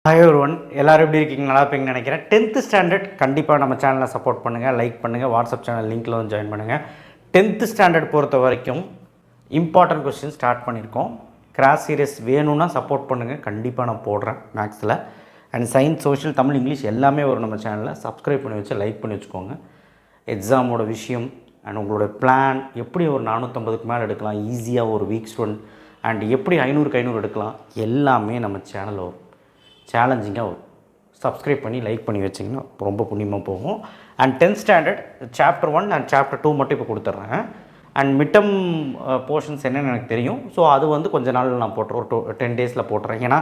Hi ஒருவன் எல்லோரும் எப்படி இருக்கீங்க? நல்லா இருப்பீங்கன்னு நினைக்கிறேன். 10th ஸ்டாண்டர்ட் கண்டிப்பாக நம்ம சேனலை சப்போர்ட் பண்ணுங்கள், லைக் பண்ணுங்கள், வாட்ஸ்அப் சேனல் லிங்க்கில் வந்து ஜாயின் பண்ணுங்கள். 10th ஸ்டாண்டர்ட் பொறுத்த வரைக்கும் இம்பார்ட்டன்ட் கொஸ்டின் ஸ்டார்ட் பண்ணியிருக்கோம். கிராஸ் சீரியஸ் வேணும்னா சப்போர்ட் பண்ணுங்கள், கண்டிப்பாக நான் போடுறேன் மேக்ஸில். And science, social, Tamil, English எல்லாமே வரும் நம்ம சேனலில். சப்ஸ்கிரைப் பண்ணி வச்சு லைக் பண்ணி வச்சுக்கோங்க. எக்ஸாமோட விஷயம் அண்ட் உங்களோட பிளான், எப்படி ஒரு 450க்கு மேலே எடுக்கலாம் ஈஸியாக ஒரு வீக்ஸ் ஒன், அண்ட் எப்படி 500க்கு 500 எடுக்கலாம், எல்லாமே நம்ம சேனலில் வரும். சேலஞ்சிங்காக வரும். சப்ஸ்கிரைப் பண்ணி லைக் பண்ணி வச்சிங்கன்னா ரொம்ப புண்ணியமாக போகும். And 10th standard chapter 1 and chapter 2 மட்டும் இப்போ கொடுத்துட்றேன். அண்ட் மிட்டம் போர்ஷன்ஸ் என்னென்னு எனக்கு தெரியும். ஸோ அது வந்து கொஞ்ச நாள் நான் போட்டுறேன், ஒரு 10 டேஸில் போட்டுறேன். ஏன்னா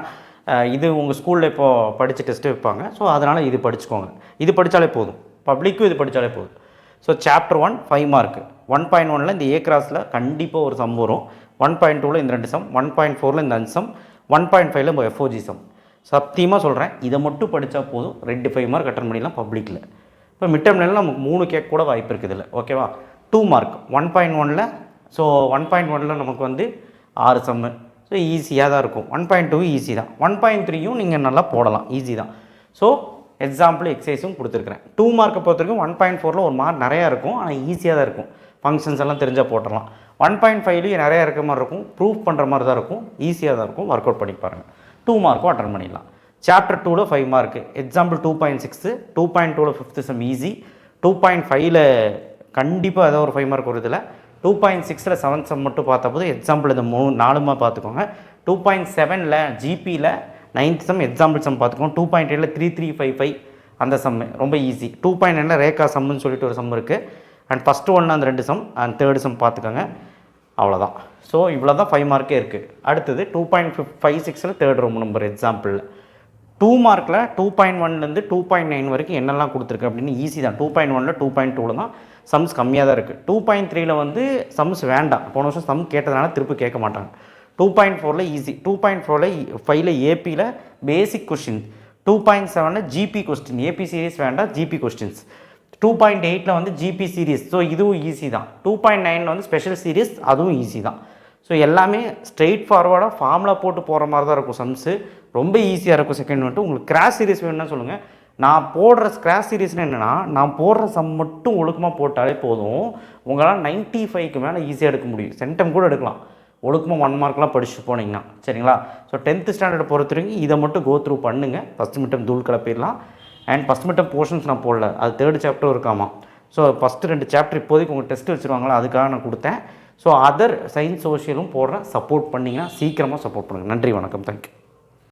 இது உங்கள் ஸ்கூலில் இப்போது படித்து டெஸ்ட்டு வைப்பாங்க. ஸோ அதனால் இது படிச்சுக்கோங்க. இது படித்தாலே போதும், பப்ளிக்கும் இது படித்தாலே போதும். So chapter 1 5 mark. 1.1ல் இந்த ஏ கிராஸில் கண்டிப்பாக ஒரு சம் வரும். 1.2ல் இந்த 2 சம், 1.4ல் இந்த 5 சம், 1.5ல் FOG சம். சத்தியமாக சொல்கிறேன், இதை மட்டும் படித்தா போதும், 2 5 மார்க் அட்டன் பண்ணிடலாம் பப்ளிக்கில். இப்போ மிட்டம்லாம் நமக்கு 3 கேட்க கூட வாய்ப்பு இருக்குது இதில். ஓகேவா? 2 மார்க் 1.1ல். ஸோ 1.1ல் நமக்கு வந்து 6 சம்மு. ஸோ ஈஸியாக தான் இருக்கும். 1.2 ஈஸி தான். 1.3யும் நீங்கள் நல்லா போடலாம், ஈஸி தான். ஸோ எக்ஸாம்பிள் எக்ஸசைஸும் கொடுத்துருக்குறேன். 2 மார்க்கை பொறுத்த வரைக்கும் 1.4ல் ஒரு மார்க் நிறையா இருக்கும், ஆனால் ஈஸியாக தான் இருக்கும். ஃபங்க்ஷன்ஸ் எல்லாம் தெரிஞ்சால் போட்டுடலாம். 1.5லேயும் நிறையா இருக்க மாதிரி இருக்கும், ப்ரூஃப் பண்ணுற மாதிரி தான் இருக்கும், ஈஸியாக தான் இருக்கும். ஒர்க் அவுட் பண்ணி பாருங்கள். 2 மார்க்கும் அட்டன் பண்ணிடலாம். சாப்டர் 2ல் 5 மார்க்கு. எக்ஸாம்பிள் 2.6, 2.2ல் 5th சம் ஈஸி, 2.5ல் கண்டிப்பாக ஏதோ ஒரு 5 மார்க் வருதில்ல. 2.6ல் 7th சம் மட்டும் பார்த்தா போது எக்ஸாம்பிள் இந்த 4 பார்த்துக்கோங்க. 2.7ல் ஜிபியில் 9th சம் எக்ஸாம்பிள் சம் பார்த்துக்கோங்க. 2.8ல் 3355 அந்த சம்மு ரொம்ப ஈஸி. 2.9ல் ரேகா சம்முன்னு சொல்லிட்டு ஒரு சம் இருக்குது. அண்ட் ஃபஸ்ட்டு ஒன்று அந்த 2 சம், அண்ட் 3rd சம் பார்த்துக்கோங்க. அவ்வளோதான். ஸோ இவ்வளோ தான் 5 மார்க்கே இருக்குது. அடுத்தது 2.56ல் 3rd ரோம் நம்பர் எக்ஸாம்பிளில் 2 மார்க்கில் 2.1லேருந்து 2.9 வரைக்கும் என்னெல்லாம் கொடுத்துருக்கு அப்படின்னு ஈஸி தான். 2.1ல் 2.2ல் தான் சம்ஸ் கம்மியாக தான் இருக்குது. 2.3ல் வந்து சம்ஸ் வேண்டாம், போன வருஷம் சம் கேட்டதுனால திருப்பி கேட்க மாட்டாங்க. 2.4ல் ஈஸி. 2.4ல் 5ல் ஏபியில் பேசிக் கொஸ்டின். 2.7ல் ஜிபி கொஸ்டின், ஏபி சீரீஸ் வேண்டாம், ஜிபி கொஸ்டின்ஸ். 2.8ல் வந்து ஜிபி சீரீஸ், ஸோ இதுவும் ஈஸி தான். 2.9ல் வந்து ஸ்பெஷல் சீரீஸ், அதுவும் ஈஸி தான். ஸோ எல்லாமே ஸ்ட்ரெயிட் ஃபார்வர்டாக ஃபார்முலா போட்டு போகிற மாதிரி தான் இருக்கும் சம்ஸு. ரொம்ப ஈஸியாக இருக்கும். செகண்ட் வந்துட்டு உங்களுக்கு கிராஸ் சீரீஸ் வேணும்னா சொல்லுங்கள். நான் போடுற கிராஸ் சீரீஸ்னால் என்னென்னா, நான் போடுற சம் மட்டும் ஒழுக்கமாக போட்டாலே போதும், உங்களால் 95க்கு மேலே ஈஸியாக எடுக்க முடியும். சென்டம் கூட எடுக்கலாம் ஒழுக்கமாக 1 மார்க்லாம் படிச்சுட்டு போனீங்கன்னா. சரிங்களா? ஸோ 10th ஸ்டாண்டர்ட் பொறுத்த வரைக்கும் இதை மட்டும் கோ த்ரூ பண்ணுங்கள். ஃபஸ்ட் மிட்டம் தூள் கிளப்பிடலாம். அண்ட் ஃபஸ்ட் மிட்டம் போர்ஷன்ஸ் நான் போடல, அது 3rd சாப்டரும் இருக்காமா. ஸோ ஃபஸ்ட்டு 2 சாப்டர் இப்போதைக்கு உங்கள் டெஸ்ட் வச்சுருவாங்களா, அதுக்காக நான் கொடுத்தேன். ஸோ அதர் சயின்ஸ் சோஷியலும் போடுறேன். சப்போர்ட் பண்ணிங்கன்னா சீக்கிரமாக சப்போர்ட் பண்ணுங்கள். நன்றி, வணக்கம், தேங்க்யூ.